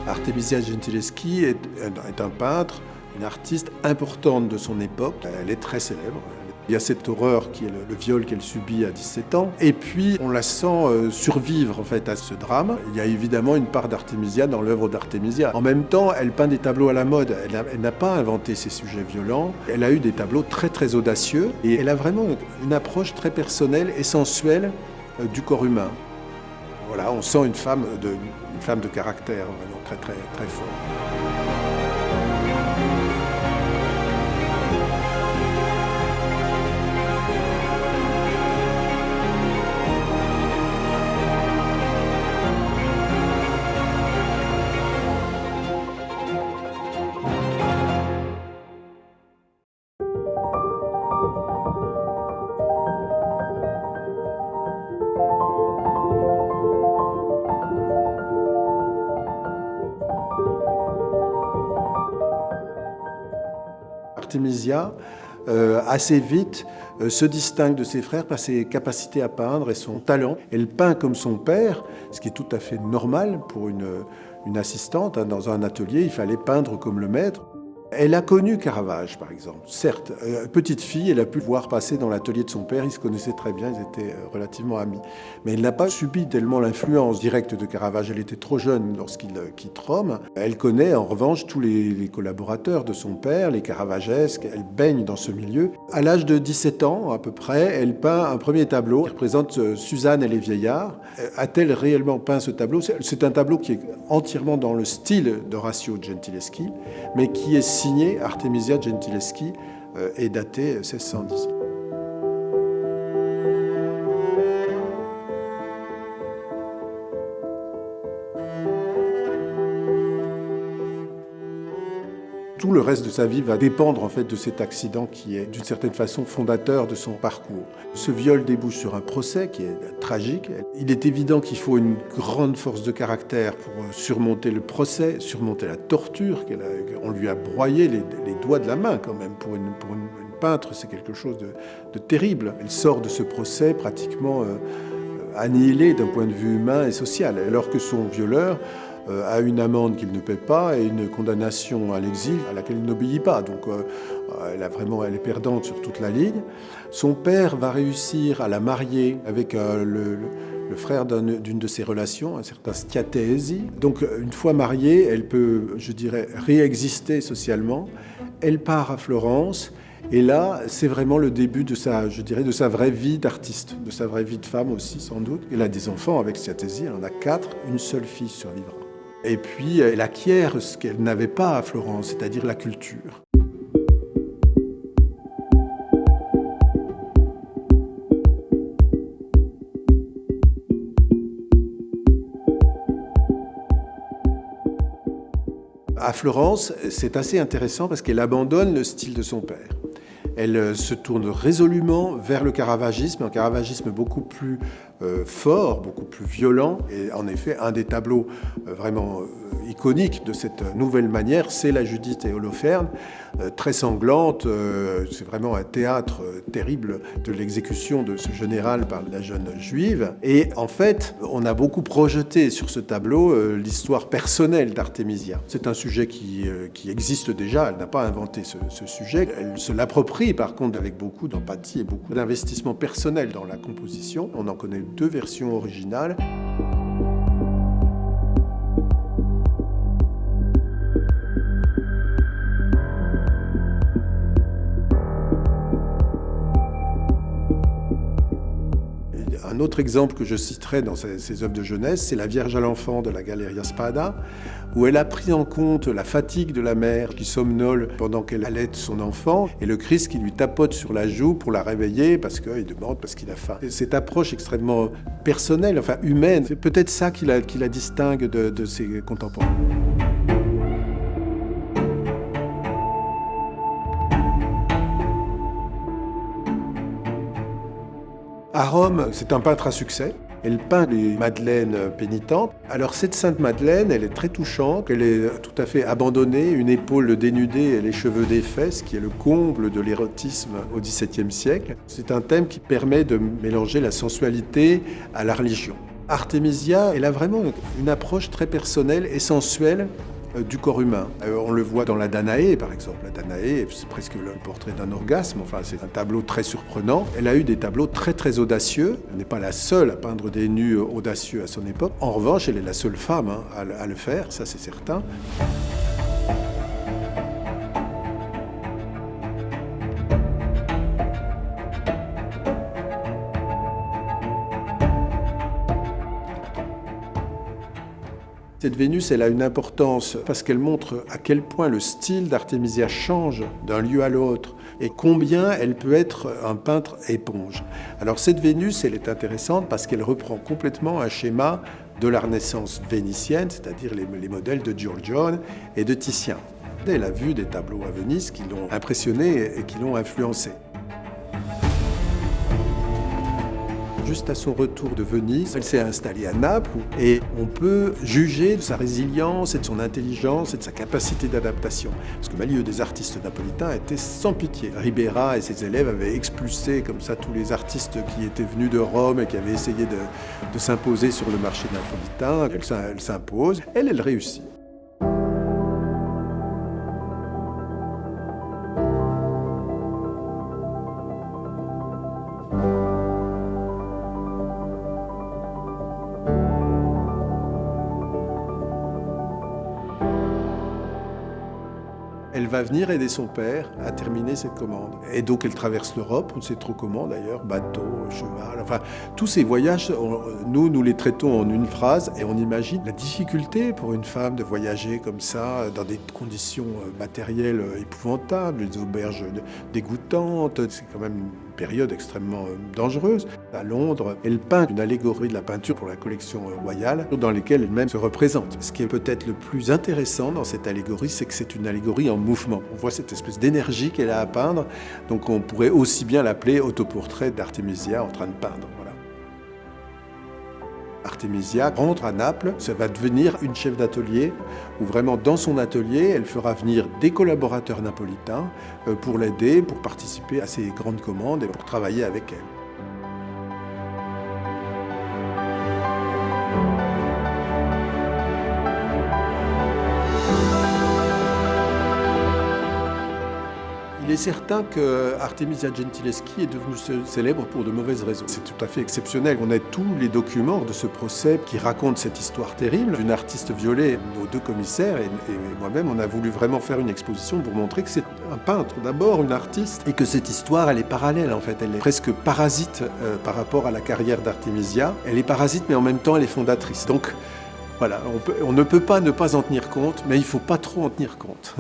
Artemisia Gentileschi est un peintre, une artiste importante de son époque. Elle est très célèbre. Il y a cette horreur qui est le viol qu'elle subit à 17 ans. Et puis, on la sent survivre en fait à ce drame. Il y a évidemment une part d'Artemisia dans l'œuvre d'Artemisia. En même temps, elle peint des tableaux à la mode. Elle n'a pas inventé ces sujets violents. Elle a eu des tableaux très très audacieux. Et elle a vraiment une approche très personnelle et sensuelle du corps humain. Voilà, on sent une femme de caractère vraiment très très très fort. Artemisia, assez vite, se distingue de ses frères par ses capacités à peindre et son talent. Elle peint comme son père, ce qui est tout à fait normal pour une assistante. Dans un atelier, il fallait peindre comme le maître. Elle a connu Caravage, par exemple. Certes, petite fille, elle a pu voir passer dans l'atelier de son père. Ils se connaissaient très bien, ils étaient relativement amis. Mais elle n'a pas subi tellement l'influence directe de Caravage. Elle était trop jeune lorsqu'il quitte Rome. Elle connaît en revanche tous les collaborateurs de son père, les Caravagesques. Elle baigne dans ce milieu. À l'âge de 17 ans, à peu près, elle peint un premier tableau qui représente Suzanne et les vieillards. A-t-elle réellement peint ce tableau ? C'est un tableau qui est entièrement dans le style d'Orazio Gentileschi, mais qui est signé Artemisia Gentileschi et daté 1610. Tout le reste de sa vie va dépendre en fait de cet accident qui est d'une certaine façon fondateur de son parcours. Ce viol débouche sur un procès qui est tragique. Il est évident qu'il faut une grande force de caractère pour surmonter le procès, surmonter la torture. On lui a broyé les doigts de la main quand même. Pour une peintre, c'est quelque chose de terrible. Elle sort de ce procès pratiquement annihilée d'un point de vue humain et social, alors que son violeur a une amende qu'il ne paie pas et une condamnation à l'exil à laquelle il n'obéit pas. Donc elle est perdante sur toute la ligne. Son père va réussir à la marier avec le frère d'une de ses relations, un certain Stiatesi. Donc une fois mariée, elle peut, je dirais, réexister socialement. Elle part à Florence. Et là, c'est vraiment le début de sa vraie vie d'artiste, de sa vraie vie de femme aussi, sans doute. Elle a des enfants avec Stiatesi, elle en a 4, une seule fille survivra. Et puis, elle acquiert ce qu'elle n'avait pas à Florence, c'est-à-dire la culture. À Florence, c'est assez intéressant parce qu'elle abandonne le style de son père. Elle se tourne résolument vers le caravagisme, un caravagisme beaucoup plus fort, beaucoup plus violent. Et en effet, un des tableaux vraiment iconiques de cette nouvelle manière, c'est la Judith et Holoferne, très sanglante. C'est vraiment un théâtre terrible de l'exécution de ce général par la jeune juive. Et en fait, on a beaucoup projeté sur ce tableau l'histoire personnelle d'Artemisia. C'est un sujet qui existe déjà, elle n'a pas inventé ce sujet. Elle se l'approprie par contre avec beaucoup d'empathie et beaucoup d'investissement personnel dans la composition. On en connaît 2 versions originales. Un autre exemple que je citerai dans ses œuvres de jeunesse, c'est La Vierge à l'enfant de la Galleria Spada, où elle a pris en compte la fatigue de la mère qui somnole pendant qu'elle allaite son enfant, et le Christ qui lui tapote sur la joue pour la réveiller parce qu'il a faim. Et cette approche extrêmement personnelle, enfin humaine, c'est peut-être ça qui la distingue de ses contemporains. À Rome, c'est un peintre à succès. Elle peint les madeleines pénitentes. Alors cette Sainte Madeleine, elle est très touchante. Elle est tout à fait abandonnée, une épaule dénudée et les cheveux défaits, ce qui est le comble de l'érotisme au XVIIe siècle. C'est un thème qui permet de mélanger la sensualité à la religion. Artemisia, elle a vraiment une approche très personnelle et sensuelle du corps humain. On le voit dans la Danaé, par exemple. La Danaé, c'est presque le portrait d'un orgasme. Enfin, c'est un tableau très surprenant. Elle a eu des tableaux très, très audacieux. Elle n'est pas la seule à peindre des nus audacieux à son époque. En revanche, elle est la seule femme à le faire, ça c'est certain. Cette Vénus, elle a une importance parce qu'elle montre à quel point le style d'Artemisia change d'un lieu à l'autre et combien elle peut être un peintre éponge. Alors cette Vénus, elle est intéressante parce qu'elle reprend complètement un schéma de la Renaissance vénitienne, c'est-à-dire les modèles de Giorgione et de Titien. Elle a vu des tableaux à Venise qui l'ont impressionné et qui l'ont influencé. Juste à son retour de Venise, elle s'est installée à Naples et on peut juger de sa résilience et de son intelligence et de sa capacité d'adaptation. Parce que le milieu des artistes napolitains était sans pitié. Ribera et ses élèves avaient expulsé comme ça tous les artistes qui étaient venus de Rome et qui avaient essayé de s'imposer sur le marché napolitain. Elle s'impose, elle réussit. Elle va venir aider son père à terminer cette commande. Et donc elle traverse l'Europe, on ne sait trop comment d'ailleurs, bateau, cheval, enfin tous ces voyages, nous les traitons en une phrase et on imagine la difficulté pour une femme de voyager comme ça, dans des conditions matérielles épouvantables, des auberges dégoûtantes, c'est quand même une période extrêmement dangereuse. À Londres, elle peint une allégorie de la peinture pour la collection royale, dans laquelle elle-même se représente. Ce qui est peut-être le plus intéressant dans cette allégorie, c'est que c'est une allégorie en mouvement. On voit cette espèce d'énergie qu'elle a à peindre, donc on pourrait aussi bien l'appeler autoportrait d'Artemisia en train de peindre. Voilà. Artemisia rentre à Naples, ça va devenir une chef d'atelier, où vraiment dans son atelier, elle fera venir des collaborateurs napolitains pour l'aider, pour participer à ses grandes commandes et pour travailler avec elle. Il est certain que Artemisia Gentileschi est devenue célèbre pour de mauvaises raisons. C'est tout à fait exceptionnel. On a tous les documents de ce procès qui racontent cette histoire terrible d'une artiste violée. Nos deux commissaires et moi-même, on a voulu vraiment faire une exposition pour montrer que c'est un peintre, d'abord une artiste, et que cette histoire, elle est parallèle en fait. Elle est presque parasite par rapport à la carrière d'Artemisia. Elle est parasite, mais en même temps, elle est fondatrice. Donc voilà, on ne peut pas ne pas en tenir compte, mais il ne faut pas trop en tenir compte.